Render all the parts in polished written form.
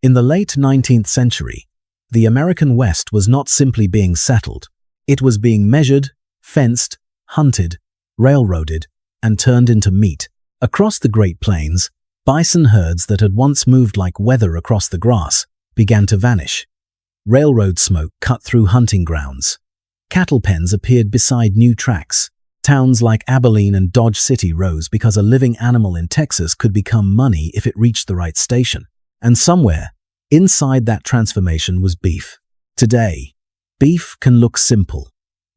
In the late 19th century, the American West was not simply being settled. It was being measured, fenced, hunted, railroaded, and turned into meat. Across the Great Plains, bison herds that had once moved like weather across the grass began to vanish. Railroad smoke cut through hunting grounds. Cattle pens appeared beside new tracks. Towns like Abilene and Dodge City rose because a living animal in Texas could become money if it reached the right station. And somewhere, inside that transformation was beef. Today, beef can look simple.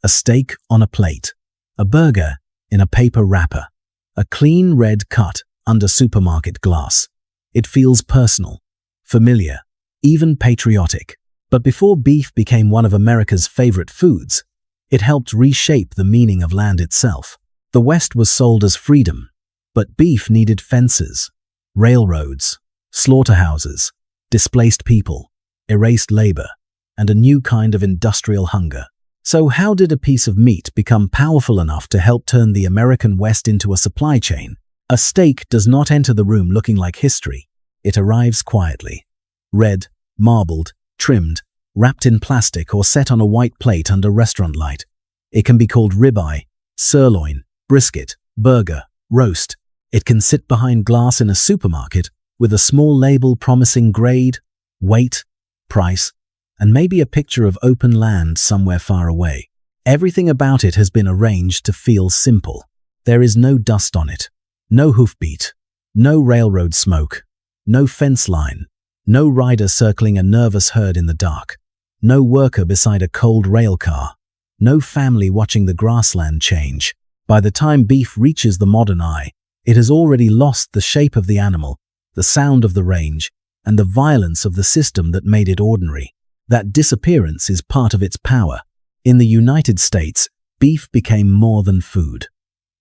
A steak on a plate, a burger in a paper wrapper, a clean red cut under supermarket glass. It feels personal, familiar, even patriotic. But before beef became one of America's favorite foods, it helped reshape the meaning of land itself. The West was sold as freedom, but beef needed fences, railroads, slaughterhouses, displaced people, erased labor, and a new kind of industrial hunger. So how did a piece of meat become powerful enough to help turn the American West into a supply chain? A steak does not enter the room looking like history. It arrives quietly. Red, marbled, trimmed, wrapped in plastic or set on a white plate under restaurant light. It can be called ribeye, sirloin, brisket, burger, roast. It can sit behind glass in a supermarket with a small label promising grade, weight, price, and maybe a picture of open land somewhere far away. Everything about it has been arranged to feel simple. There is no dust on it, no hoofbeat, no railroad smoke, no fence line, no rider circling a nervous herd in the dark, no worker beside a cold rail car, no family watching the grassland change. By the time beef reaches the modern eye, it has already lost the shape of the animal, the sound of the range, and the violence of the system that made it ordinary. That disappearance is part of its power. In the United States, beef became more than food.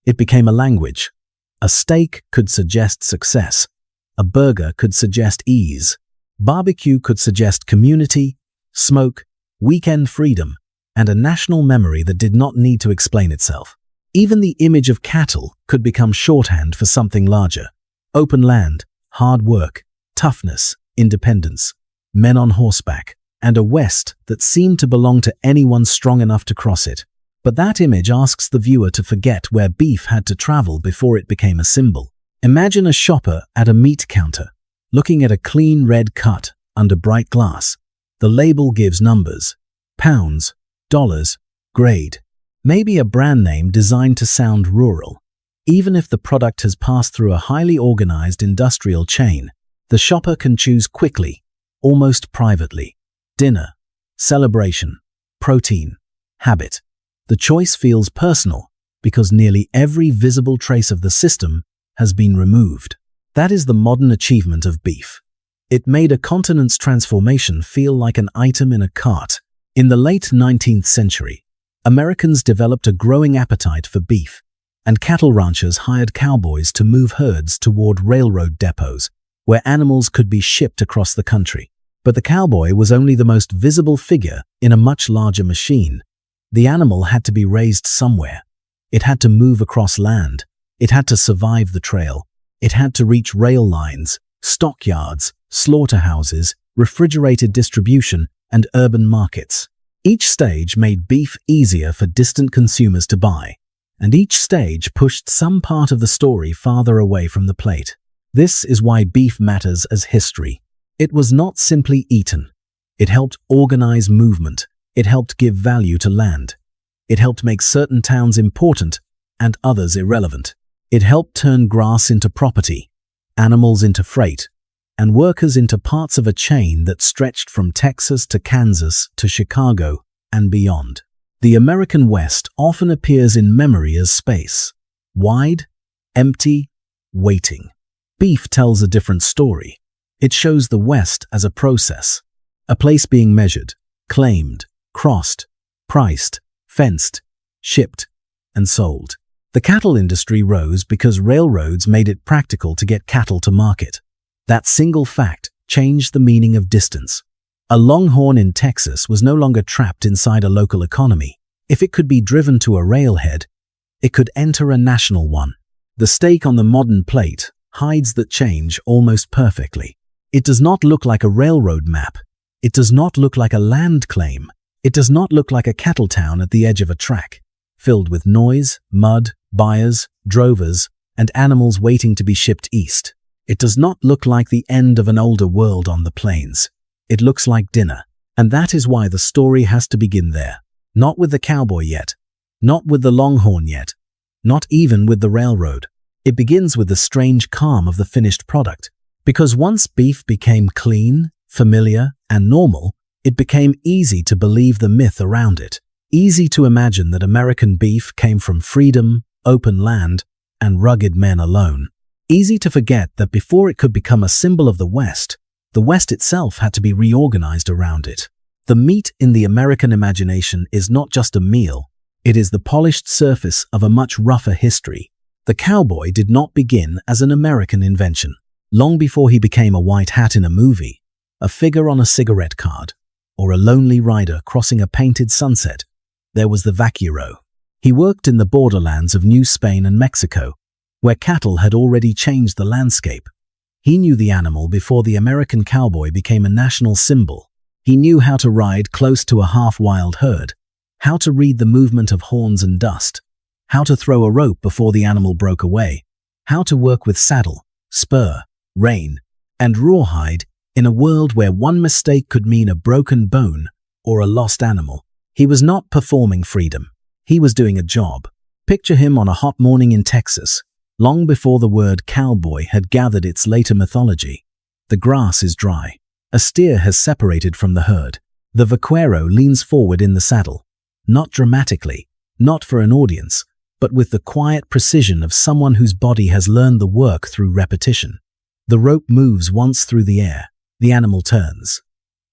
It became a language. A steak could suggest success. A burger could suggest ease. Barbecue could suggest community, smoke, weekend freedom, and a national memory that did not need to explain itself. Even the image of cattle could become shorthand for something larger. Open land, hard work, toughness, independence, men on horseback, and a West that seemed to belong to anyone strong enough to cross it. But that image asks the viewer to forget where beef had to travel before it became a symbol. Imagine a shopper at a meat counter, looking at a clean red cut under bright glass. The label gives numbers, pounds, dollars, grade, maybe a brand name designed to sound rural. Even if the product has passed through a highly organized industrial chain, the shopper can choose quickly, almost privately. Dinner, celebration, protein, habit. The choice feels personal because nearly every visible trace of the system has been removed. That is the modern achievement of beef. It made a continent's transformation feel like an item in a cart. In the late 19th century, Americans developed a growing appetite for beef, and cattle ranchers hired cowboys to move herds toward railroad depots, where animals could be shipped across the country. But the cowboy was only the most visible figure in a much larger machine. The animal had to be raised somewhere. It had to move across land. It had to survive the trail. It had to reach rail lines, stockyards, slaughterhouses, refrigerated distribution, and urban markets. Each stage made beef easier for distant consumers to buy, and each stage pushed some part of the story farther away from the plate. This is why beef matters as history. It was not simply eaten. It helped organize movement. It helped give value to land. It helped make certain towns important and others irrelevant. It helped turn grass into property, animals into freight, and workers into parts of a chain that stretched from Texas to Kansas to Chicago and beyond. The American West often appears in memory as space, wide, empty, waiting. Beef tells a different story. It shows the West as a process, a place being measured, claimed, crossed, priced, fenced, shipped, and sold. The cattle industry rose because railroads made it practical to get cattle to market. That single fact changed the meaning of distance. A longhorn in Texas was no longer trapped inside a local economy. If it could be driven to a railhead, it could enter a national one. The steak on the modern plate hides that change almost perfectly. It does not look like a railroad map. It does not look like a land claim. It does not look like a cattle town at the edge of a track, filled with noise, mud, buyers, drovers, and animals waiting to be shipped east. It does not look like the end of an older world on the plains. It looks like dinner, and that is why the story has to begin there. Not with the cowboy yet, not with the longhorn yet, not even with the railroad. It begins with the strange calm of the finished product. Because once beef became clean, familiar, and normal, it became easy to believe the myth around it. Easy to imagine that American beef came from freedom, open land, and rugged men alone. Easy to forget that before it could become a symbol of the West itself had to be reorganized around it. The meat in the American imagination is not just a meal, it is the polished surface of a much rougher history. The cowboy did not begin as an American invention. Long before he became a white hat in a movie, a figure on a cigarette card, or a lonely rider crossing a painted sunset, there was the vaquero. He worked in the borderlands of New Spain and Mexico, where cattle had already changed the landscape. He knew the animal before the American cowboy became a national symbol. He knew how to ride close to a half-wild herd, how to read the movement of horns and dust, how to throw a rope before the animal broke away, how to work with saddle, spur, rein, and rawhide in a world where one mistake could mean a broken bone or a lost animal. He was not performing freedom. He was doing a job. Picture him on a hot morning in Texas, long before the word cowboy had gathered its later mythology. The grass is dry. A steer has separated from the herd. The vaquero leans forward in the saddle, not dramatically, not for an audience, but with the quiet precision of someone whose body has learned the work through repetition. The rope moves once through the air. The animal turns.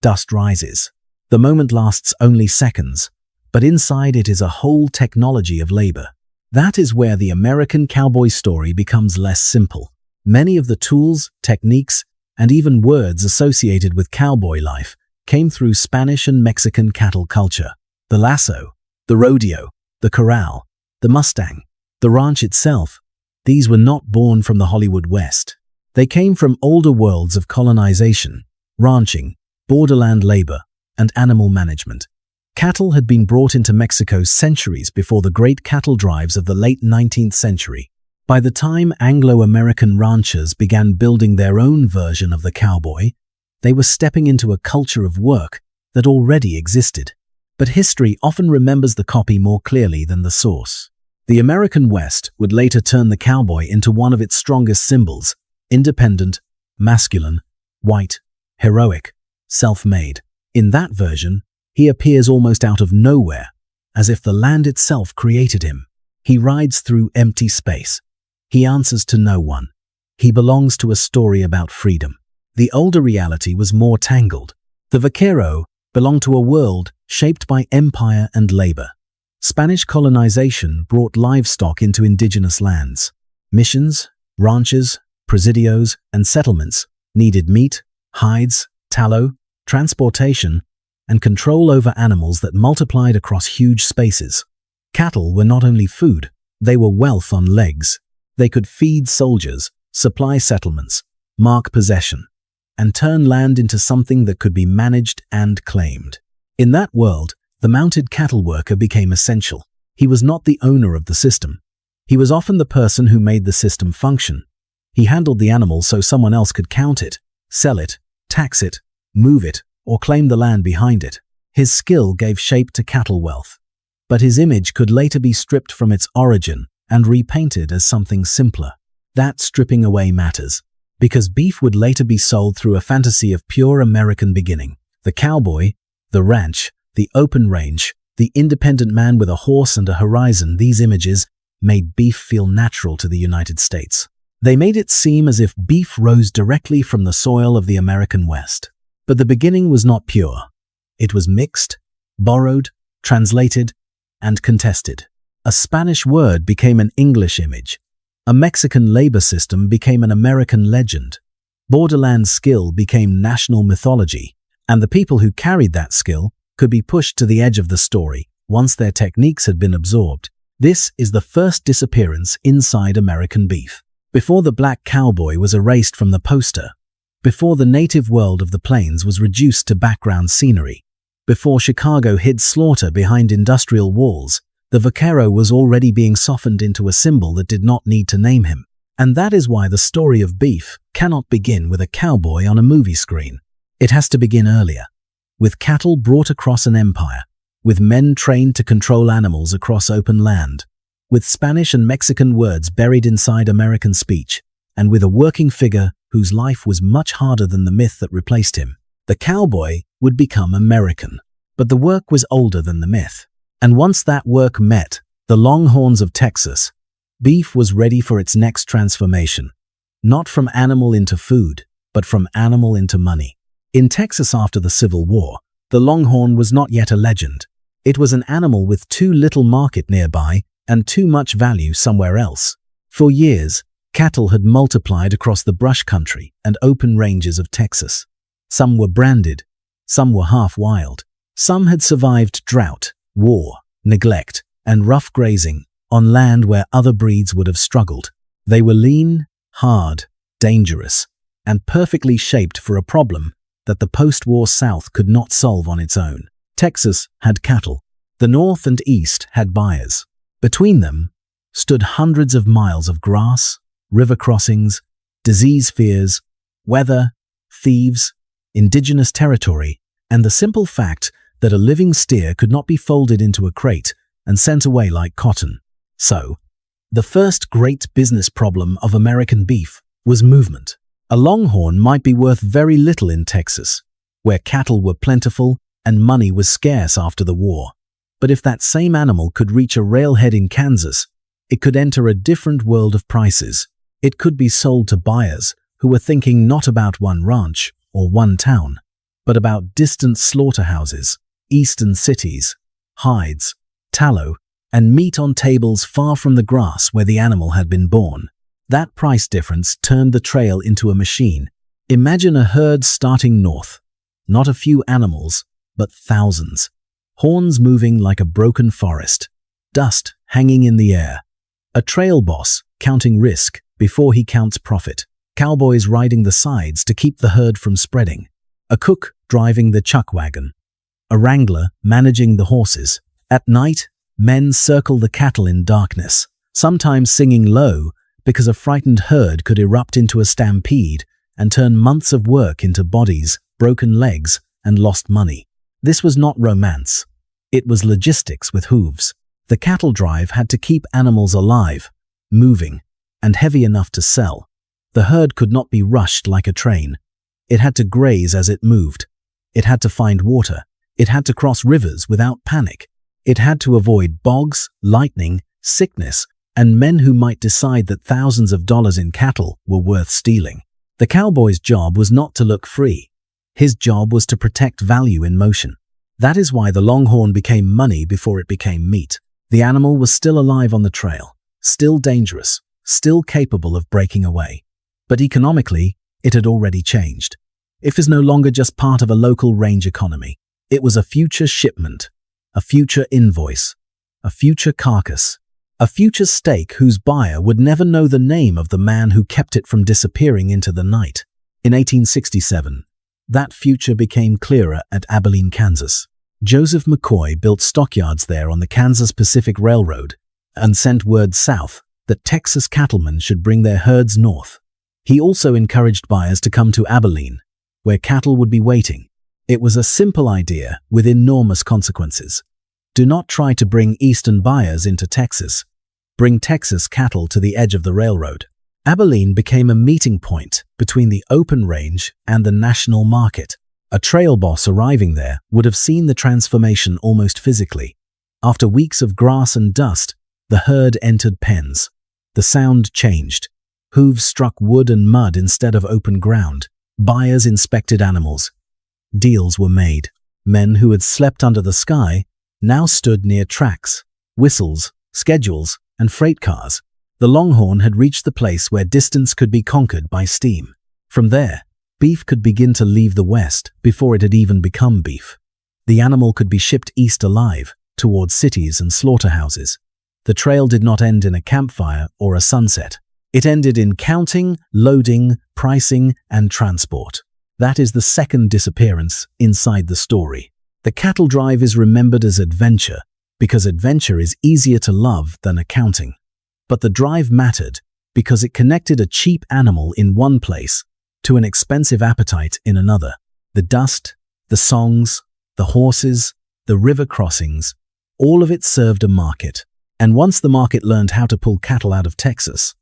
Dust rises. The moment lasts only seconds, but inside it is a whole technology of labor. That is where the American cowboy story becomes less simple. Many of the tools, techniques, and even words associated with cowboy life came through Spanish and Mexican cattle culture. The lasso, the rodeo, the corral, the Mustang, the ranch itself, these were not born from the Hollywood West. They came from older worlds of colonization, ranching, borderland labor, and animal management. Cattle had been brought into Mexico centuries before the great cattle drives of the late 19th century. By the time Anglo-American ranchers began building their own version of the cowboy, they were stepping into a culture of work that already existed. But history often remembers the copy more clearly than the source. The American West would later turn the cowboy into one of its strongest symbols: independent, masculine, white, heroic, self-made. In that version, he appears almost out of nowhere, as if the land itself created him. He rides through empty space. He answers to no one. He belongs to a story about freedom. The older reality was more tangled. The vaquero belonged to a world shaped by empire and labor. Spanish colonization brought livestock into indigenous lands. Missions, ranches, presidios, and settlements needed meat, hides, tallow, transportation, and control over animals that multiplied across huge spaces. Cattle were not only food, they were wealth on legs. They could feed soldiers, supply settlements, mark possession, and turn land into something that could be managed and claimed. In that world, the mounted cattle worker became essential. He was not the owner of the system. He was often the person who made the system function. He handled the animal so someone else could count it, sell it, tax it, move it, or claim the land behind it. His skill gave shape to cattle wealth. But his image could later be stripped from its origin and repainted as something simpler. That stripping away matters, because beef would later be sold through a fantasy of pure American beginning. The cowboy, the ranch, the open range, the independent man with a horse and a horizon, these images made beef feel natural to the United States. They made it seem as if beef rose directly from the soil of the American West. But the beginning was not pure. It was mixed, borrowed, translated, and contested. A Spanish word became an English image. A Mexican labor system became an American legend. Borderland skill became national mythology, and the people who carried that skill could be pushed to the edge of the story once their techniques had been absorbed. This is the first disappearance inside American beef. Before the black cowboy was erased from the poster, before the native world of the plains was reduced to background scenery, before Chicago hid slaughter behind industrial walls, the vaquero was already being softened into a symbol that did not need to name him. And that is why the story of beef cannot begin with a cowboy on a movie screen. It has to begin earlier, with cattle brought across an empire, with men trained to control animals across open land, with Spanish and Mexican words buried inside American speech, and with a working figure whose life was much harder than the myth that replaced him. The cowboy would become American, but the work was older than the myth. And once that work met the longhorns of Texas, beef was ready for its next transformation, not from animal into food, but from animal into money. In Texas after the Civil War, the longhorn was not yet a legend. It was an animal with too little market nearby and too much value somewhere else. For years, cattle had multiplied across the brush country and open ranges of Texas. Some were branded, some were half-wild. Some had survived drought, war, neglect, and rough grazing on land where other breeds would have struggled. They were lean, hard, dangerous, and perfectly shaped for a problem that the post-war South could not solve on its own. Texas had cattle. The North and East had buyers. Between them stood hundreds of miles of grass, river crossings, disease fears, weather, thieves, indigenous territory, and the simple fact that a living steer could not be folded into a crate and sent away like cotton. So, the first great business problem of American beef was movement. A longhorn might be worth very little in Texas, where cattle were plentiful and money was scarce after the war. But if that same animal could reach a railhead in Kansas, it could enter a different world of prices. It could be sold to buyers who were thinking not about one ranch or one town, but about distant slaughterhouses, eastern cities, hides, tallow, and meat on tables far from the grass where the animal had been born. That price difference turned the trail into a machine. Imagine a herd starting north. Not a few animals, but thousands. Horns moving like a broken forest. Dust hanging in the air. A trail boss counting risk before he counts profit. Cowboys riding the sides to keep the herd from spreading. A cook driving the chuck wagon. A wrangler managing the horses. At night, men circle the cattle in darkness, sometimes singing low because a frightened herd could erupt into a stampede and turn months of work into bodies, broken legs, and lost money. This was not romance. It was logistics with hooves. The cattle drive had to keep animals alive, moving, and heavy enough to sell. The herd could not be rushed like a train. It had to graze as it moved. It had to find water. It had to cross rivers without panic. It had to avoid bogs, lightning, sickness, and men who might decide that thousands of dollars in cattle were worth stealing. The cowboy's job was not to look free. His job was to protect value in motion. That is why the longhorn became money before it became meat. The animal was still alive on the trail, still dangerous, still capable of breaking away. But economically, it had already changed. It was no longer just part of a local range economy. It was a future shipment, a future invoice, a future carcass, a future steak whose buyer would never know the name of the man who kept it from disappearing into the night. In 1867, that future became clearer at Abilene, Kansas. Joseph McCoy built stockyards there on the Kansas Pacific Railroad and sent word south that Texas cattlemen should bring their herds north. He also encouraged buyers to come to Abilene, where cattle would be waiting. It was a simple idea with enormous consequences. Do not try to bring eastern buyers into Texas. Bring Texas cattle to the edge of the railroad. Abilene became a meeting point between the open range and the national market. A trail boss arriving there would have seen the transformation almost physically. After weeks of grass and dust, the herd entered pens. The sound changed. Hooves struck wood and mud instead of open ground. Buyers inspected animals. Deals were made. Men who had slept under the sky now stood near tracks, whistles, schedules, and freight cars. The longhorn had reached the place where distance could be conquered by steam. From there, beef could begin to leave the West before it had even become beef. The animal could be shipped east alive, towards cities and slaughterhouses. The trail did not end in a campfire or a sunset. It ended in counting, loading, pricing, and transport. That is the second disappearance inside the story. The cattle drive is remembered as adventure because adventure is easier to love than accounting. But the drive mattered because it connected a cheap animal in one place to an expensive appetite in another. The dust, the songs, the horses, the river crossings, all of it served a market. And once the market learned how to pull cattle out of Texas,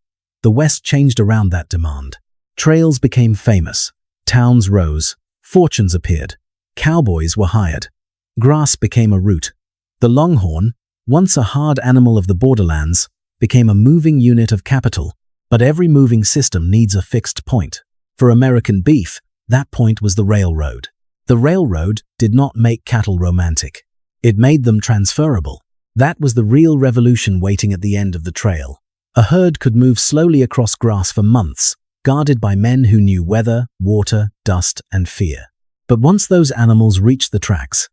the West changed around that demand. Trails became famous, towns rose, fortunes appeared, cowboys were hired. Grass became a route. The longhorn, once a hard animal of the borderlands, became a moving unit of capital. But every moving system needs a fixed point. For American beef, that point was the railroad. The railroad did not make cattle romantic. It made them transferable. That was the real revolution waiting at the end of the trail. A herd could move slowly across grass for months, guarded by men who knew weather, water, dust, and fear. But once those animals reached the tracks,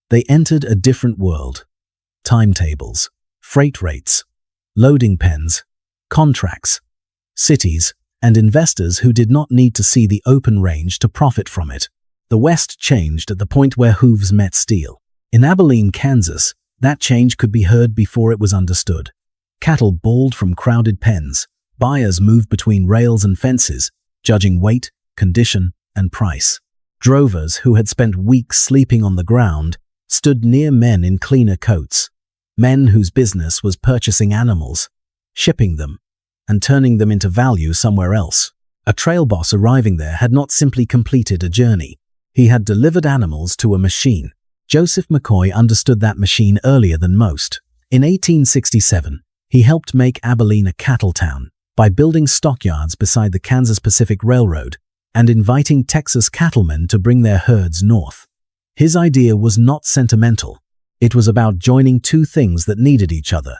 they entered a different world. Timetables, freight rates, loading pens, contracts, cities, and investors who did not need to see the open range to profit from it. The West changed at the point where hooves met steel. In Abilene, Kansas, that change could be heard before it was understood. Cattle bawled from crowded pens. Buyers moved between rails and fences, judging weight, condition, and price. Drovers who had spent weeks sleeping on the ground stood near men in cleaner coats, men whose business was purchasing animals, shipping them, and turning them into value somewhere else. A trail boss arriving there had not simply completed a journey. He had delivered animals to a machine. Joseph McCoy understood that machine earlier than most. In 1867, he helped make Abilene a cattle town by building stockyards beside the Kansas Pacific Railroad and inviting Texas cattlemen to bring their herds north. His idea was not sentimental. It was about joining two things that needed each other: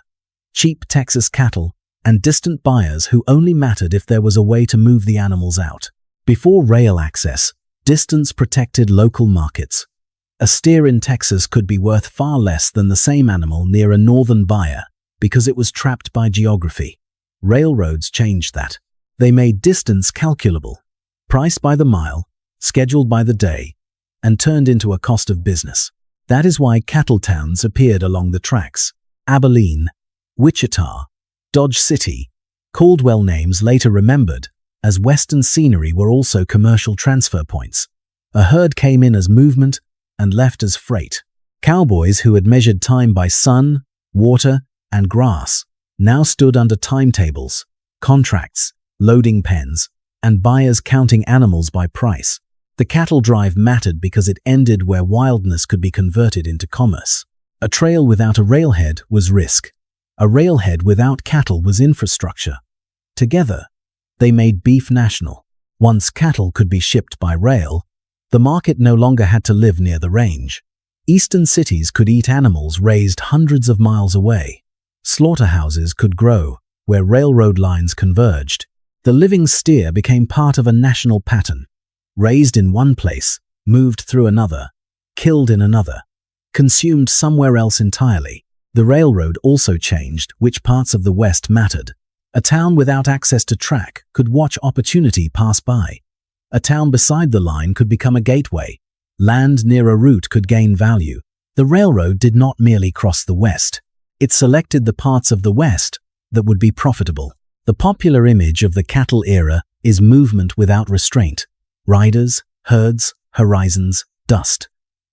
cheap Texas cattle and distant buyers who only mattered if there was a way to move the animals out. Before rail access, distance protected local markets. A steer in Texas could be worth far less than the same animal near a northern buyer because it was trapped by geography. Railroads changed that. They made distance calculable, priced by the mile, scheduled by the day, and turned into a cost of business. That is why cattle towns appeared along the tracks. Abilene, Wichita, Dodge City, Caldwell, names later remembered as Western scenery, were also commercial transfer points. A herd came in as movement and left as freight. Cowboys who had measured time by sun, water, and grass now stood under timetables, contracts, loading pens, and buyers counting animals by price. The cattle drive mattered because it ended where wildness could be converted into commerce. A trail without a railhead was risk. A railhead without cattle was infrastructure. Together, they made beef national. Once cattle could be shipped by rail, the market no longer had to live near the range. Eastern cities could eat animals raised hundreds of miles away. Slaughterhouses could grow where railroad lines converged. The living steer became part of a national pattern. Raised in one place, moved through another, killed in another, consumed somewhere else entirely. The railroad also changed which parts of the West mattered. A town without access to track could watch opportunity pass by. A town beside the line could become a gateway. Land near a route could gain value. The railroad did not merely cross the West. It selected the parts of the West that would be profitable. The popular image of the cattle era is movement without restraint. Riders, herds, horizons, dust.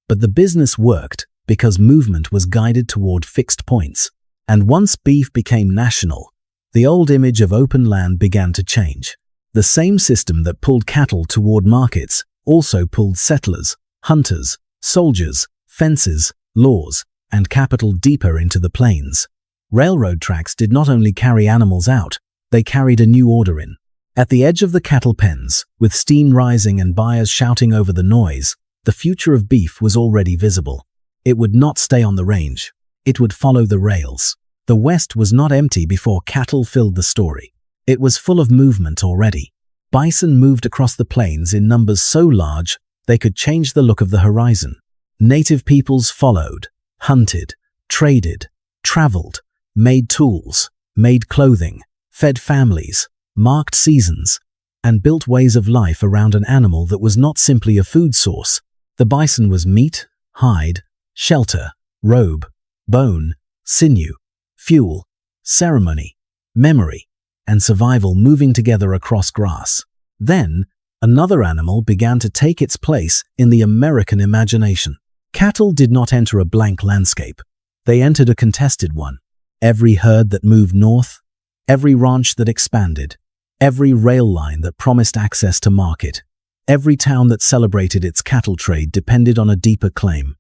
But the business worked because movement was guided toward fixed points. And once beef became national, the old image of open land began to change. The same system that pulled cattle toward markets also pulled settlers, hunters, soldiers, fences, laws, and capital deeper into the plains. Railroad tracks did not only carry animals out, they carried a new order in. At the edge of the cattle pens, with steam rising and buyers shouting over the noise, the future of beef was already visible. It would not stay on the range. It would follow the rails. The West was not empty before cattle filled the story. It was full of movement already. Bison moved across the plains in numbers so large they could change the look of the horizon. Native peoples followed, hunted, traded, traveled, made tools, made clothing, fed families, marked seasons, and built ways of life around an animal that was not simply a food source. The bison was meat, hide, shelter, robe, bone, sinew, fuel, ceremony, memory, and survival moving together across grass. Then, another animal began to take its place in the American imagination. Cattle did not enter a blank landscape. They entered a contested one. Every herd that moved north, every ranch that expanded, every rail line that promised access to market, every town that celebrated its cattle trade depended on a deeper claim.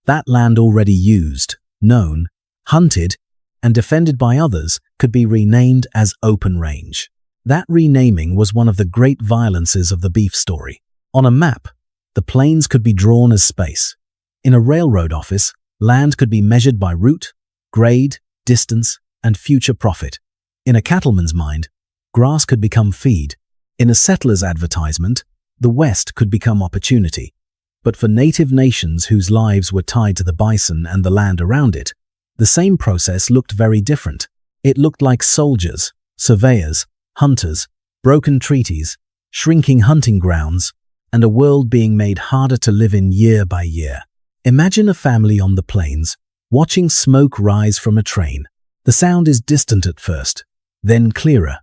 That land already used, known, hunted, and defended by others could be renamed as open range. That renaming was one of the great violences of the beef story. On a map, the plains could be drawn as space. In a railroad office, land could be measured by route, grade, distance, and future profit. In a cattleman's mind, grass could become feed. In a settler's advertisement, the West could become opportunity. But for native nations whose lives were tied to the bison and the land around it, the same process looked very different. It looked like soldiers, surveyors, hunters, broken treaties, shrinking hunting grounds, and a world being made harder to live in year by year. Imagine a family on the plains, watching smoke rise from a train. The sound is distant at first, then clearer.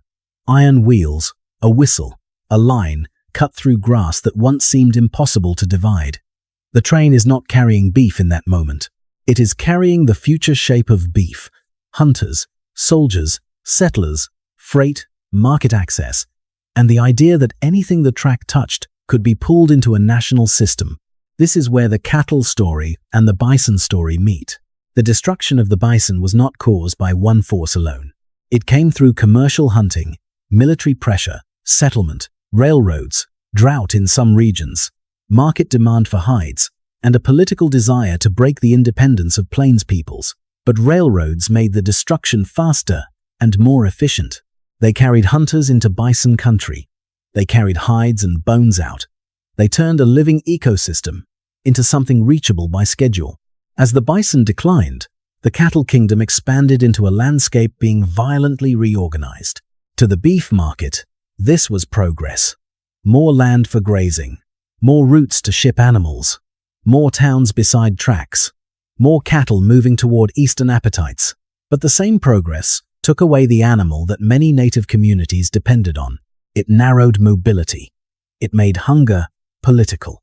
Iron wheels, a whistle, a line cut through grass that once seemed impossible to divide. The train is not carrying beef in that moment. It is carrying the future shape of beef: hunters, soldiers, settlers, freight, market access, and the idea that anything the track touched could be pulled into a national system. This is where the cattle story and the bison story meet. The destruction of the bison was not caused by one force alone. It came through commercial hunting, military pressure, settlement, railroads, drought in some regions, market demand for hides, and a political desire to break the independence of plains peoples. But railroads made the destruction faster and more efficient. They carried hunters into bison country. They carried hides and bones out. They turned a living ecosystem into something reachable by schedule. As the bison declined, the cattle kingdom expanded into a landscape being violently reorganized. To the beef market, this was progress. More land for grazing, more routes to ship animals, more towns beside tracks, more cattle moving toward eastern appetites. But the same progress took away the animal that many native communities depended on. It narrowed mobility. It made hunger political.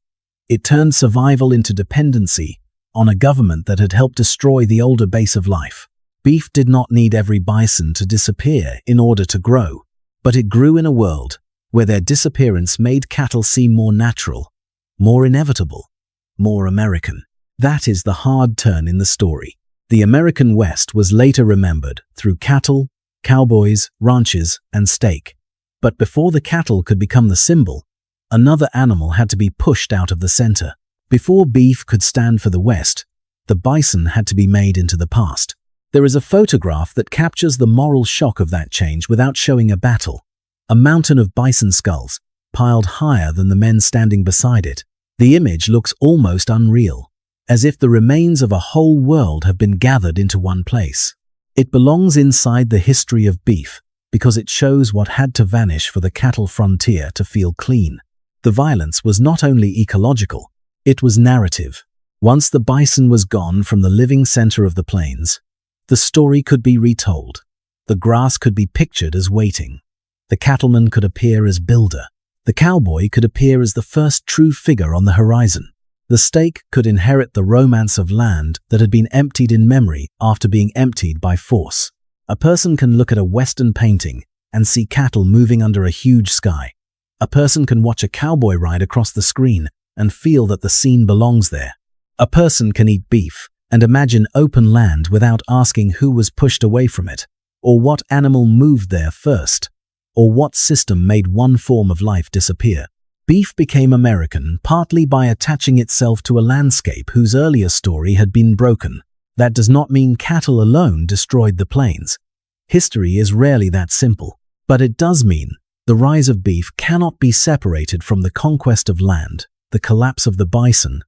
It turned survival into dependency on a government that had helped destroy the older base of life. Beef did not need every bison to disappear in order to grow, but it grew in a world where their disappearance made cattle seem more natural, more inevitable, more American. That is the hard turn in the story. The American West was later remembered through cattle, cowboys, ranches, and steak. But before the cattle could become the symbol, another animal had to be pushed out of the center. Before beef could stand for the West, the bison had to be made into the past. There is a photograph that captures the moral shock of that change without showing a battle. A mountain of bison skulls, piled higher than the men standing beside it. The image looks almost unreal, as if the remains of a whole world have been gathered into one place. It belongs inside the history of beef because it shows what had to vanish for the cattle frontier to feel clean. The violence was not only ecological, it was narrative. Once the bison was gone from the living center of the plains, the story could be retold. The grass could be pictured as waiting. The cattleman could appear as builder. The cowboy could appear as the first true figure on the horizon. The steak could inherit the romance of land that had been emptied in memory after being emptied by force. A person can look at a Western painting and see cattle moving under a huge sky. A person can watch a cowboy ride across the screen and feel that the scene belongs there. A person can eat beef and imagine open land without asking who was pushed away from it, or what animal moved there first, or what system made one form of life disappear. Beef became American partly by attaching itself to a landscape whose earlier story had been broken. That does not mean cattle alone destroyed the plains. History is rarely that simple, but it does mean the rise of beef cannot be separated from the conquest of land, the collapse of the bison,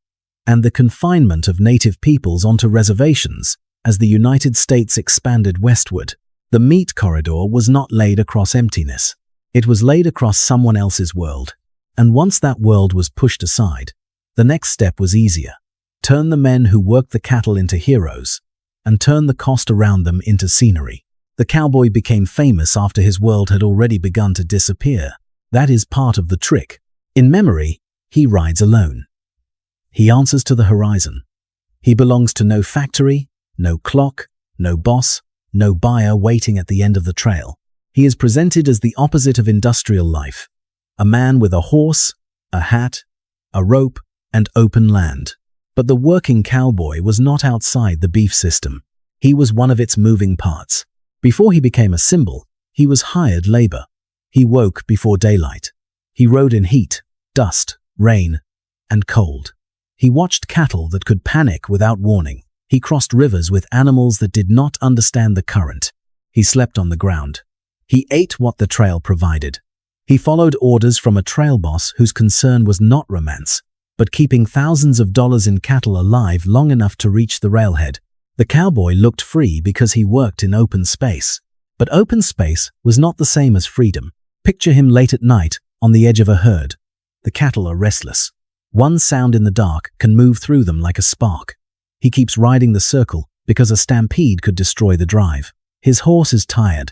and the confinement of native peoples onto reservations as the United States expanded westward. The meat corridor was not laid across emptiness. It was laid across someone else's world, and once that world was pushed aside, the next step was easier. Turn the men who worked the cattle into heroes, and turn the cost around them into scenery. The cowboy became famous after his world had already begun to disappear. That is part of the trick. In memory, he rides alone. He answers to the horizon. He belongs to no factory, no clock, no boss, no buyer waiting at the end of the trail. He is presented as the opposite of industrial life. A man with a horse, a hat, a rope, and open land. But the working cowboy was not outside the beef system. He was one of its moving parts. Before he became a symbol, he was hired labor. He woke before daylight. He rode in heat, dust, rain, and cold. He watched cattle that could panic without warning. He crossed rivers with animals that did not understand the current. He slept on the ground. He ate what the trail provided. He followed orders from a trail boss whose concern was not romance, but keeping thousands of dollars in cattle alive long enough to reach the railhead. The cowboy looked free because he worked in open space. But open space was not the same as freedom. Picture him late at night on the edge of a herd. The cattle are restless. One sound in the dark can move through them like a spark. He keeps riding the circle because a stampede could destroy the drive. His horse is tired.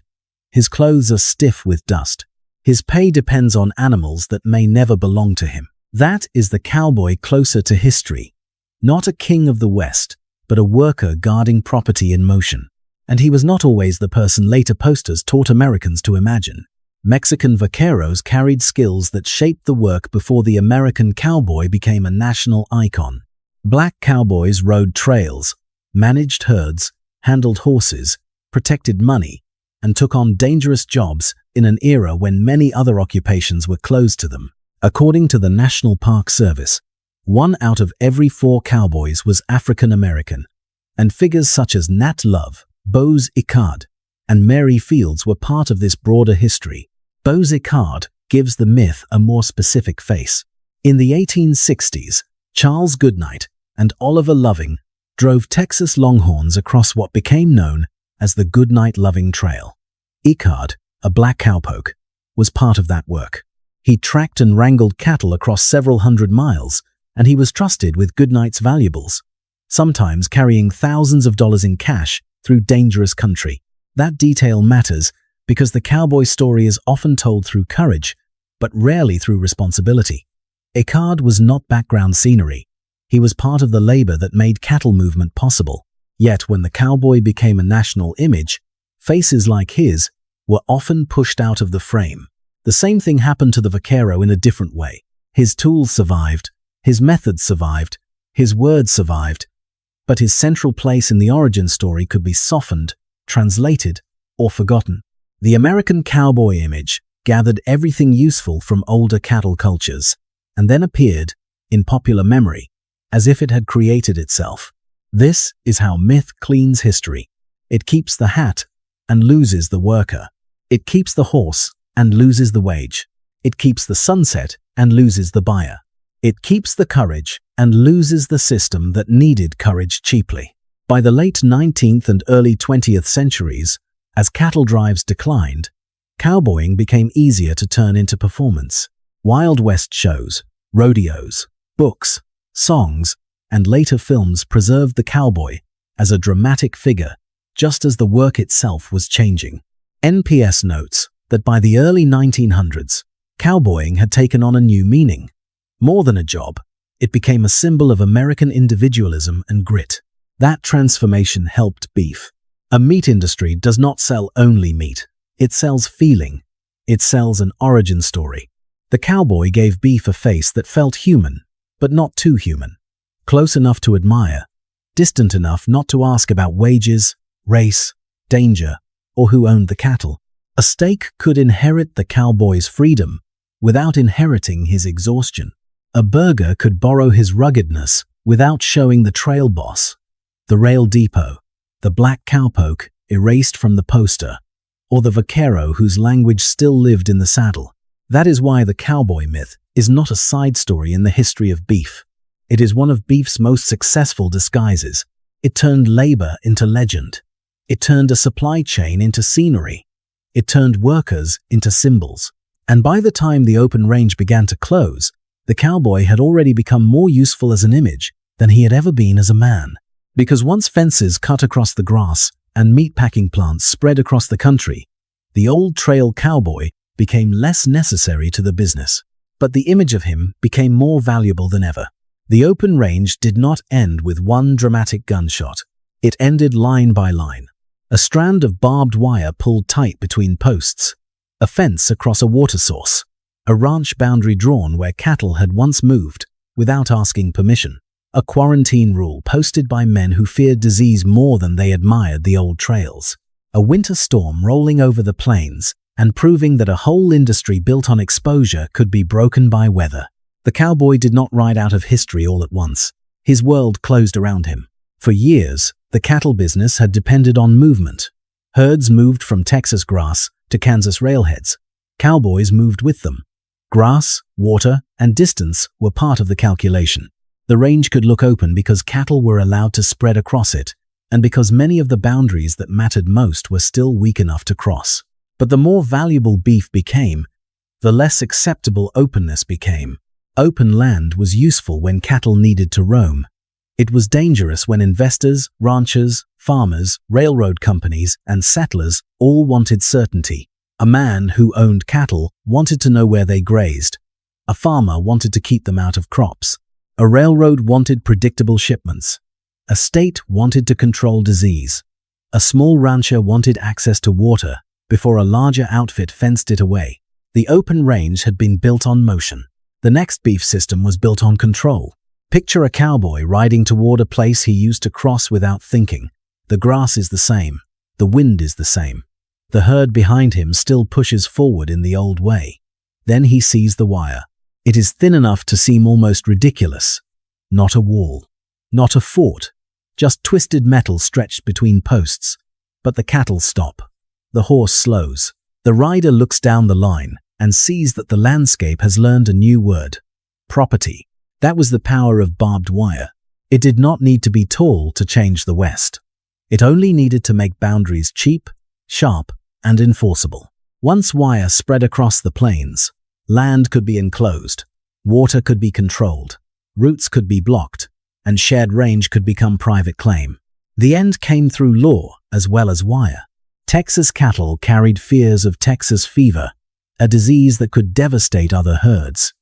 His clothes are stiff with dust. His pay depends on animals that may never belong to him. That is the cowboy closer to history. Not a king of the West, but a worker guarding property in motion. And he was not always the person later posters taught Americans to imagine. Mexican vaqueros carried skills that shaped the work before the American cowboy became a national icon. Black cowboys rode trails, managed herds, handled horses, protected money, and took on dangerous jobs in an era when many other occupations were closed to them. According to the National Park Service, 1 out of every 4 cowboys was African American, and figures such as Nat Love, Bose Icard, and Mary Fields were part of this broader history. Bose Icard gives the myth a more specific face. In the 1860s, Charles Goodnight and Oliver Loving drove Texas longhorns across what became known as the Goodnight-Loving Trail. Icard, a black cowpoke, was part of that work. He tracked and wrangled cattle across several hundred miles, and he was trusted with Goodnight's valuables, sometimes carrying thousands of dollars in cash through dangerous country. That detail matters because the cowboy story is often told through courage, but rarely through responsibility. Icard was not background scenery. He was part of the labor that made cattle movement possible. Yet when the cowboy became a national image, faces like his were often pushed out of the frame. The same thing happened to the vaquero in a different way. His tools survived, his methods survived, his words survived, but his central place in the origin story could be softened, translated, or forgotten. The American cowboy image gathered everything useful from older cattle cultures, and then appeared, in popular memory, as if it had created itself. This is how myth cleans history. It keeps the hat and loses the worker. It keeps the horse and loses the wage. It keeps the sunset and loses the buyer. It keeps the courage and loses the system that needed courage cheaply. By the late 19th and early 20th centuries, as cattle drives declined, cowboying became easier to turn into performance. Wild West shows, rodeos, books, songs, and later films preserved the cowboy as a dramatic figure, just as the work itself was changing. NPS notes that by the early 1900s, cowboying had taken on a new meaning. More than a job, it became a symbol of American individualism and grit. That transformation helped beef. A meat industry does not sell only meat. It sells feeling. It sells an origin story. The cowboy gave beef a face that felt human, but not too human. Close enough to admire, distant enough not to ask about wages, race, danger, or who owned the cattle. A steak could inherit the cowboy's freedom without inheriting his exhaustion. A burger could borrow his ruggedness without showing the trail boss, the rail depot, the black cowpoke erased from the poster, or the vaquero whose language still lived in the saddle. That is why the cowboy myth is not a side story in the history of beef. It is one of beef's most successful disguises. It turned labor into legend. It turned a supply chain into scenery. It turned workers into symbols. And by the time the open range began to close, the cowboy had already become more useful as an image than he had ever been as a man. Because once fences cut across the grass and meatpacking plants spread across the country, the old trail cowboy became less necessary to the business. But the image of him became more valuable than ever. The open range did not end with one dramatic gunshot. It ended line by line. A strand of barbed wire pulled tight between posts, a fence across a water source, a ranch boundary drawn where cattle had once moved without asking permission, a quarantine rule posted by men who feared disease more than they admired the old trails, a winter storm rolling over the plains and proving that a whole industry built on exposure could be broken by weather. The cowboy did not ride out of history all at once. His world closed around him. For years, the cattle business had depended on movement. Herds moved from Texas grass to Kansas railheads. Cowboys moved with them. Grass, water, and distance were part of the calculation. The range could look open because cattle were allowed to spread across it, and because many of the boundaries that mattered most were still weak enough to cross. But the more valuable beef became, the less acceptable openness became. Open land was useful when cattle needed to roam. It was dangerous when investors, ranchers, farmers, railroad companies, and settlers all wanted certainty. A man who owned cattle wanted to know where they grazed. A farmer wanted to keep them out of crops. A railroad wanted predictable shipments. A state wanted to control disease. A small rancher wanted access to water before a larger outfit fenced it away. The open range had been built on motion. The next beef system was built on control. Picture a cowboy riding toward a place he used to cross without thinking. The grass is the same. The wind is the same. The herd behind him still pushes forward in the old way. Then he sees the wire. It is thin enough to seem almost ridiculous. Not a wall. Not a fort. Just twisted metal stretched between posts. But the cattle stop. The horse slows. The rider looks down the line and sees that the landscape has learned a new word. Property. That was the power of barbed wire. It did not need to be tall to change the West. It only needed to make boundaries cheap, sharp, and enforceable. Once wire spread across the plains, land could be enclosed, water could be controlled, routes could be blocked, and shared range could become private claim. The end came through law as well as wire. Texas cattle carried fears of Texas fever, a disease that could devastate other herds.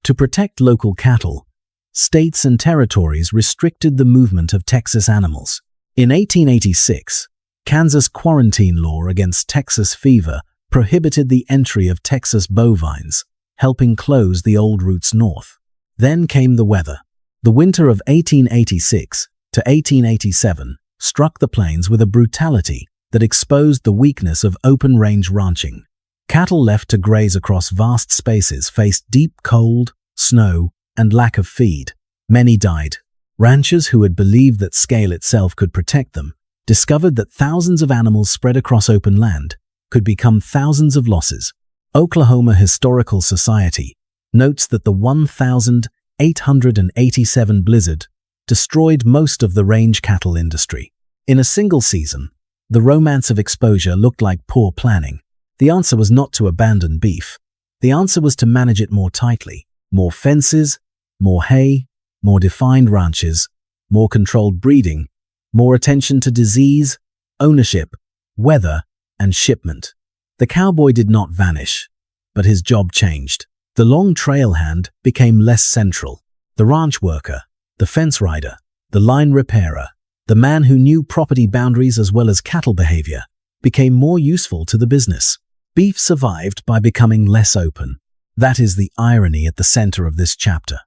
To protect local cattle, states and territories restricted the movement of Texas animals. In 1886, Kansas quarantine law against Texas fever prohibited the entry of Texas bovines, helping close the old routes north. Then came the weather. The winter of 1886 to 1887 struck the plains with a brutality that exposed the weakness of open-range ranching. Cattle left to graze across vast spaces faced deep cold, snow, and lack of feed. Many died. Ranchers who had believed that scale itself could protect them discovered that thousands of animals spread across open land could become thousands of losses. Oklahoma Historical Society notes that the 1,887 blizzard destroyed most of the range cattle industry. In a single season, the romance of exposure looked like poor planning. The answer was not to abandon beef. The answer was to manage it more tightly. More fences, more hay, more defined ranches, more controlled breeding, more attention to disease, ownership, weather, and shipment. The cowboy did not vanish, but his job changed. The long trail hand became less central. The ranch worker, the fence rider, the line repairer, the man who knew property boundaries as well as cattle behavior, became more useful to the business. Beef survived by becoming less open. That is the irony at the center of this chapter.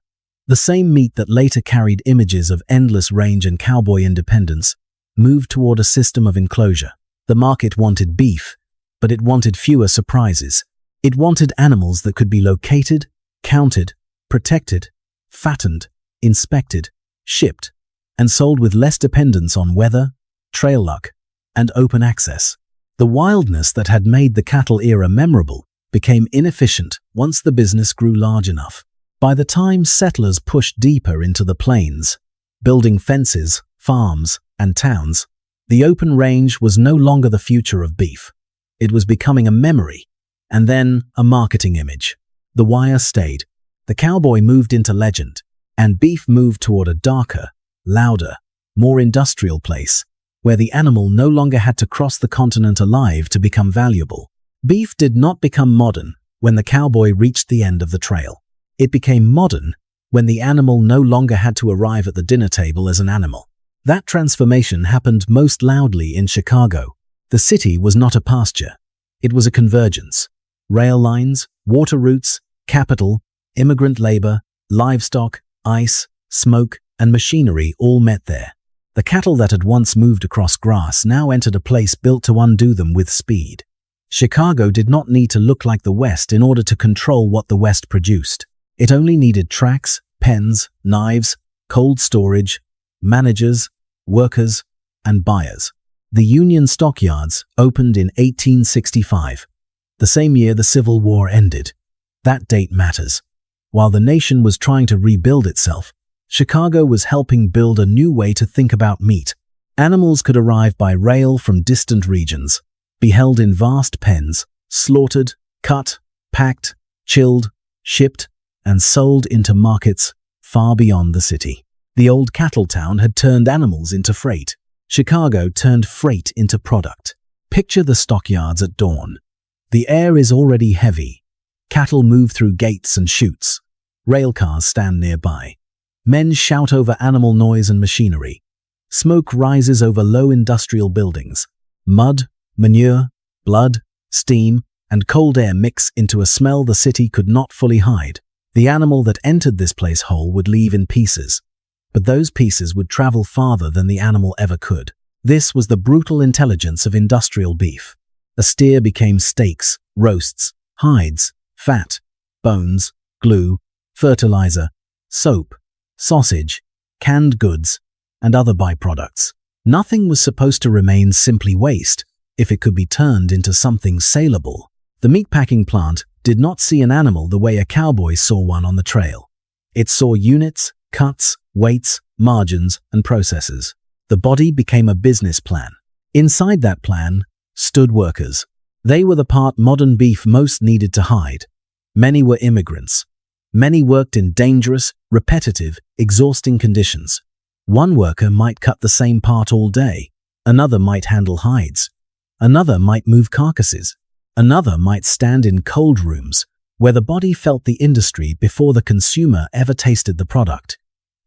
The same meat that later carried images of endless range and cowboy independence moved toward a system of enclosure. The market wanted beef, but it wanted fewer surprises. It wanted animals that could be located, counted, protected, fattened, inspected, shipped, and sold with less dependence on weather, trail luck, and open access. The wildness that had made the cattle era memorable became inefficient once the business grew large enough. By the time settlers pushed deeper into the plains, building fences, farms, and towns, the open range was no longer the future of beef. It was becoming a memory, And then a marketing image. The wire stayed. The cowboy moved into legend, and beef moved toward a darker, louder, more industrial place, where the animal no longer had to cross the continent alive to become valuable. Beef did not become modern when the cowboy reached the end of the trail. It became modern when the animal no longer had to arrive at the dinner table as an animal. That transformation happened most loudly in Chicago. The city was not a pasture. It was a convergence. Rail lines, water routes, capital, immigrant labor, livestock, ice, smoke, and machinery all met there. The cattle that had once moved across grass now entered a place built to undo them with speed. Chicago did not need to look like the West in order to control what the West produced. It only needed tracks, pens, knives, cold storage, managers, workers, and buyers. The Union stockyards opened in 1865, the same year the Civil War ended. That date matters. While the nation was trying to rebuild itself, Chicago was helping build a new way to think about meat. Animals could arrive by rail from distant regions, be held in vast pens, slaughtered, cut, packed, chilled, shipped, and sold into markets far beyond the city. The old cattle town had turned animals into freight. Chicago turned freight into product. Picture the stockyards at dawn. The air is already heavy. Cattle move through gates and chutes. Rail cars stand nearby. Men shout over animal noise and machinery. Smoke rises over low industrial buildings. Mud, manure, blood, steam, and cold air mix into a smell the city could not fully hide. The animal that entered this place whole would leave in pieces, but those pieces would travel farther than the animal ever could. This was the brutal intelligence of industrial beef. A steer became steaks, roasts, hides, fat, bones, glue, fertilizer, soap, sausage, canned goods, and other byproducts. Nothing was supposed to remain simply waste if it could be turned into something saleable. The meatpacking plant did not see an animal the way a cowboy saw one on the trail. It saw units, cuts, weights, margins, and processes. The body became a business plan. Inside that plan stood workers. They were the part modern beef most needed to hide. Many were immigrants. Many worked in dangerous, repetitive, exhausting conditions. One worker might cut the same part all day. Another might handle hides. Another might move carcasses. Another might stand in cold rooms where the body felt the industry before the consumer ever tasted the product.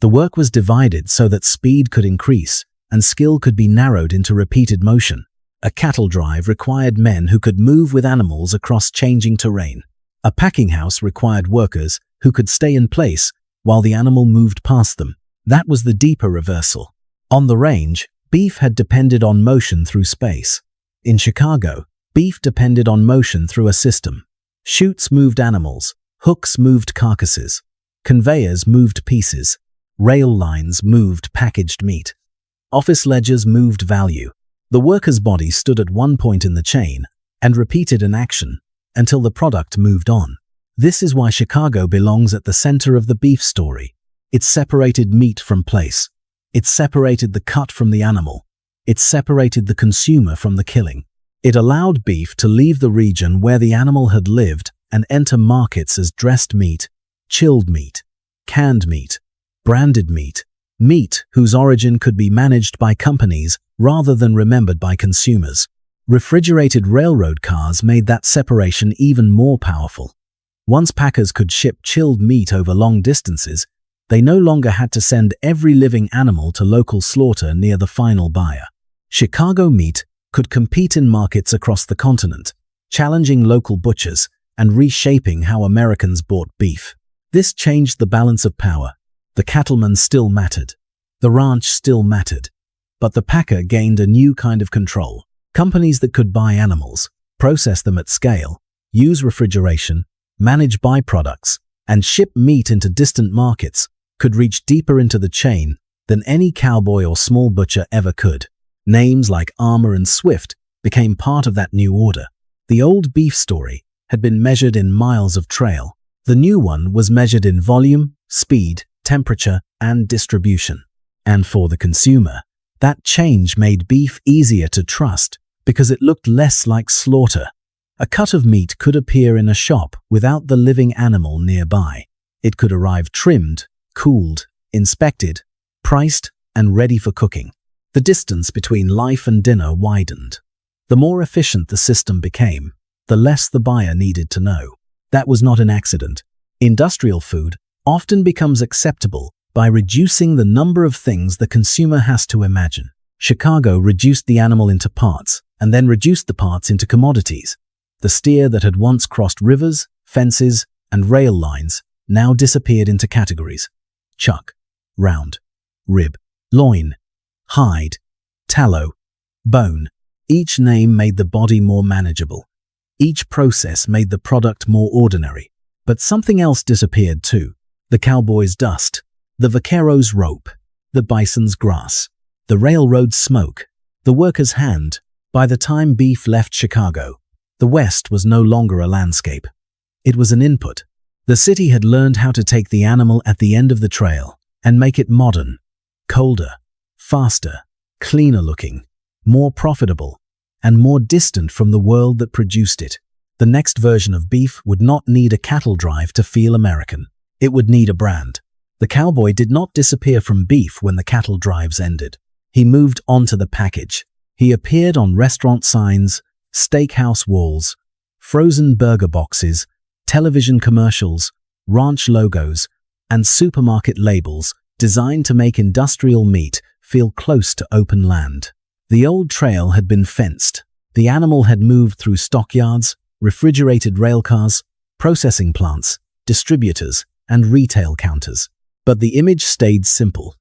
The work was divided so that speed could increase and skill could be narrowed into repeated motion. A cattle drive required men who could move with animals across changing terrain. A packing house required workers who could stay in place while the animal moved past them. That was the deeper reversal. On the range, beef had depended on motion through space. In Chicago, beef depended on motion through a system. Chutes moved animals, hooks moved carcasses, conveyors moved pieces, rail lines moved packaged meat. Office ledgers moved value. The worker's body stood at one point in the chain and repeated an action until the product moved on. This is why Chicago belongs at the center of the beef story. It separated meat from place. It separated the cut from the animal. It separated the consumer from the killing. It allowed beef to leave the region where the animal had lived and enter markets as dressed meat, chilled meat, canned meat, branded meat, meat whose origin could be managed by companies rather than remembered by consumers. Refrigerated railroad cars made that separation even more powerful. Once packers could ship chilled meat over long distances, they no longer had to send every living animal to local slaughter near the final buyer. Chicago meat could compete in markets across the continent, challenging local butchers and reshaping how Americans bought beef. This changed the balance of power. The cattleman still mattered. The ranch still mattered. But the packer gained a new kind of control. Companies that could buy animals, process them at scale, use refrigeration, manage byproducts, and ship meat into distant markets could reach deeper into the chain than any cowboy or small butcher ever could. Names like Armour and Swift became part of that new order. The old beef story had been measured in miles of trail. The new one was measured in volume, speed, temperature, and distribution. And for the consumer, that change made beef easier to trust because it looked less like slaughter A cut of meat could appear in a shop without the living animal nearby. It could arrive trimmed, cooled, inspected, priced, and ready for cooking. The distance between life and dinner widened. The more efficient the system became, the less the buyer needed to know. That was not an accident. Industrial food often becomes acceptable by reducing the number of things the consumer has to imagine. Chicago reduced the animal into parts and then reduced the parts into commodities. The steer that had once crossed rivers, fences, and rail lines now disappeared into categories: chuck, round, rib, loin, hide, tallow, bone. Each name made the body more manageable. Each process made the product more ordinary. But something else disappeared too. The cowboy's dust, the vaquero's rope, the bison's grass, the railroad's smoke, the worker's hand. By the time beef left Chicago, the West was no longer a landscape. It was an input. The city had learned how to take the animal at the end of the trail and make it modern, colder, faster, cleaner looking, more profitable, and more distant from the world that produced it. The next version of beef would not need a cattle drive to feel American. It would need a brand. The cowboy did not disappear from beef when the cattle drives ended. He moved onto the package. He appeared on restaurant signs, steakhouse walls, frozen burger boxes, television commercials, ranch logos, and supermarket labels designed to make industrial meat feel close to open land. The old trail had been fenced. The animal had moved through stockyards, refrigerated railcars, processing plants, distributors, and retail counters. But the image stayed simple.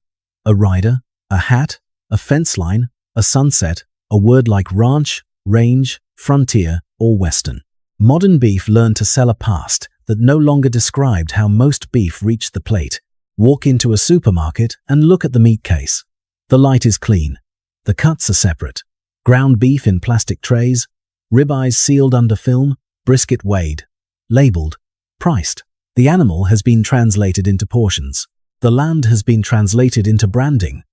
A rider, a hat, a fence line, a sunset, a word like ranch, range, frontier, or western. Modern beef learned to sell a past that no longer described how most beef reached the plate. Walk into a supermarket and look at the meat case. The light is clean. The cuts are separate. Ground beef in plastic trays, ribeyes sealed under film, brisket weighed, labeled, priced. The animal has been translated into portions. The land has been translated into branding.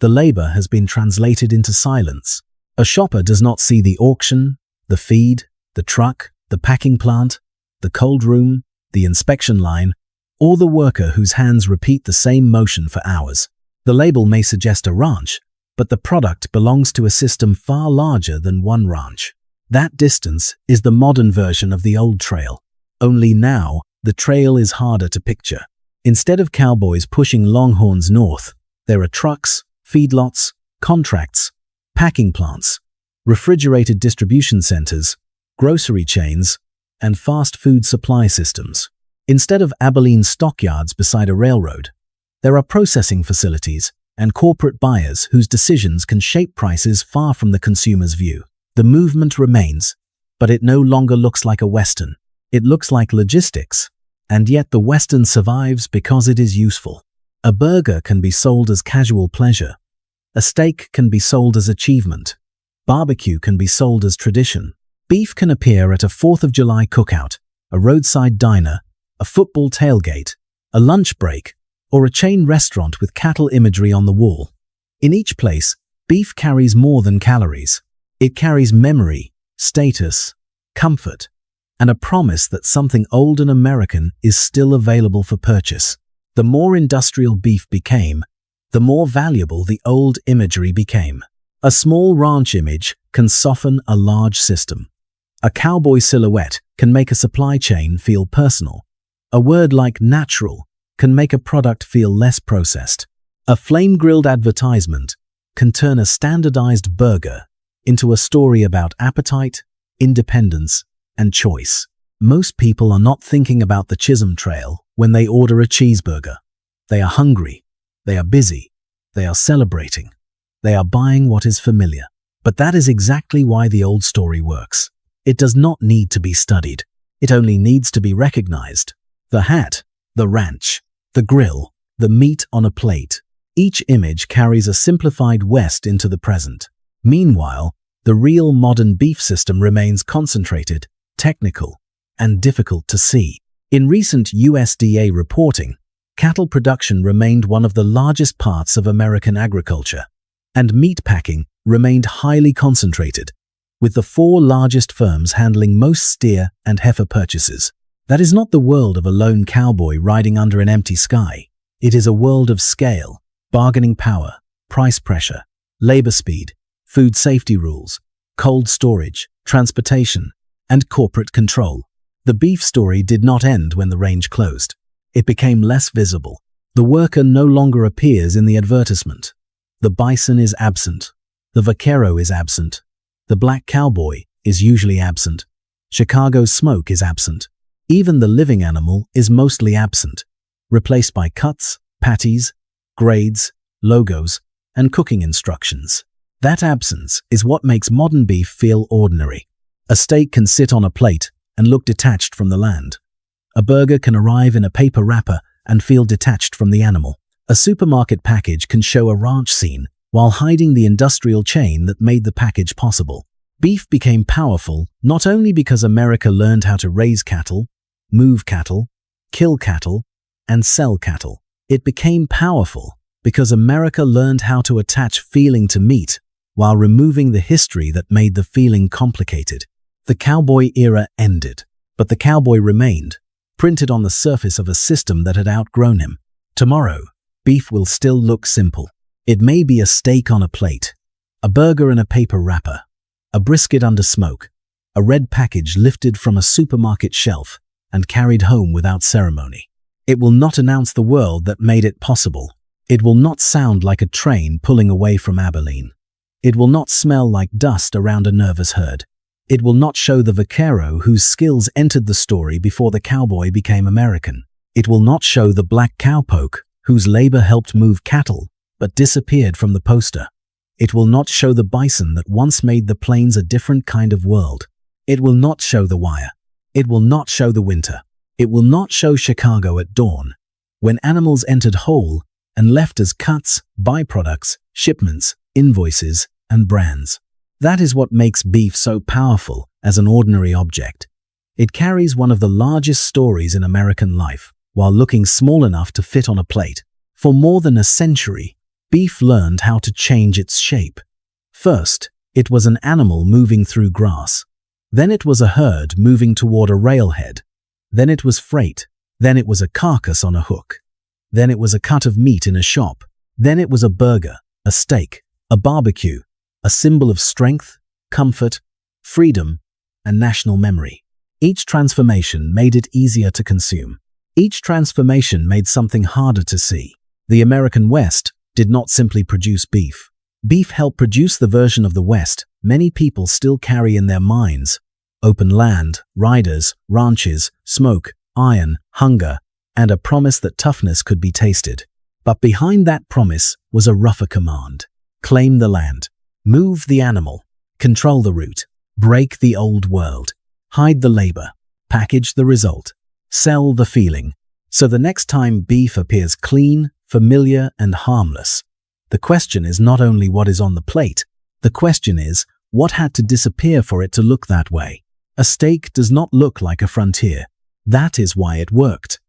The labor has been translated into silence. A shopper does not see the auction, the feed, the truck, the packing plant, the cold room, the inspection line, or the worker whose hands repeat the same motion for hours. The label may suggest a ranch, but the product belongs to a system far larger than one ranch. That distance is the modern version of the old trail. Only now, the trail is harder to picture. Instead of cowboys pushing longhorns north, there are trucks, feedlots, contracts, packing plants, refrigerated distribution centers, grocery chains, and fast food supply systems. Instead of Abilene stockyards beside a railroad, there are processing facilities and corporate buyers whose decisions can shape prices far from the consumer's view. The movement remains, but it no longer looks like a Western. It looks like logistics, and yet the Western survives because it is useful. A burger can be sold as casual pleasure. A steak can be sold as achievement. Barbecue can be sold as tradition. Beef can appear at a 4th of July cookout, a roadside diner, a football tailgate, a lunch break, or a chain restaurant with cattle imagery on the wall. In each place, beef carries more than calories. It carries memory, status, comfort, and a promise that something old and American is still available for purchase. The more industrial beef became, the more valuable the old imagery became. A small ranch image can soften a large system. A cowboy silhouette can make a supply chain feel personal. A word like natural can make a product feel less processed. A flame-grilled advertisement can turn a standardized burger into a story about appetite, independence, and choice. Most people are not thinking about the Chisholm Trail when they order a cheeseburger. They are hungry. They are busy. They are celebrating. They are buying what is familiar. But that is exactly why the old story works. It does not need to be studied. It only needs to be recognized. The hat, the ranch, the grill, the meat on a plate. Each image carries a simplified West into the present. Meanwhile, the real modern beef system remains concentrated, technical, and difficult to see. In recent USDA reporting, cattle production remained one of the largest parts of American agriculture, and meatpacking remained highly concentrated. with the 4 largest firms handling most steer and heifer purchases. That is not the world of a lone cowboy riding under an empty sky. It is a world of scale, bargaining power, price pressure, labor speed, food safety rules, cold storage, transportation, and corporate control. The beef story did not end when the range closed. It became less visible. The worker no longer appears in the advertisement. The bison is absent. The vaquero is absent. The black cowboy is usually absent. Chicago's smoke is absent. Even the living animal is mostly absent, replaced by cuts, patties, grades, logos, and cooking instructions. That absence is what makes modern beef feel ordinary. A steak can sit on a plate and look detached from the land. A burger can arrive in a paper wrapper and feel detached from the animal. A supermarket package can show a ranch scene while hiding the industrial chain that made the package possible. Beef became powerful not only because America learned how to raise cattle, move cattle, kill cattle, and sell cattle. It became powerful because America learned how to attach feeling to meat while removing the history that made the feeling complicated. The cowboy era ended, but the cowboy remained, printed on the surface of a system that had outgrown him. Tomorrow, beef will still look simple. It may be a steak on a plate, a burger in a paper wrapper, a brisket under smoke, a red package lifted from a supermarket shelf and carried home without ceremony. It will not announce the world that made it possible. It will not sound like a train pulling away from Abilene. It will not smell like dust around a nervous herd. It will not show the vaquero whose skills entered the story before the cowboy became American. It will not show the black cowpoke whose labor helped move cattle but disappeared from the poster. It will not show the bison that once made the plains a different kind of world. It will not show the wire. It will not show the winter. It will not show Chicago at dawn, when animals entered whole and left as cuts, byproducts, shipments, invoices, and brands. That is what makes beef so powerful as an ordinary object. It carries one of the largest stories in American life, while looking small enough to fit on a plate. For more than a century, beef learned how to change its shape. First, it was an animal moving through grass. Then it was a herd moving toward a railhead. Then it was freight. Then it was a carcass on a hook. Then it was a cut of meat in a shop. Then it was a burger, a steak, a barbecue, a symbol of strength, comfort, freedom, and national memory. Each transformation made it easier to consume. Each transformation made something harder to see. The American West did not simply produce beef. Beef helped produce the version of the West many people still carry in their minds: open land, riders, ranches, smoke, iron, hunger, and a promise that toughness could be tasted. But behind that promise was a rougher command: claim the land, move the animal, control the route, break the old world, hide the labor, package the result, sell the feeling. So the next time beef appears clean, familiar, and harmless, the question is not only what is on the plate, the question is what had to disappear for it to look that way. A steak does not look like a frontier. That is why it worked.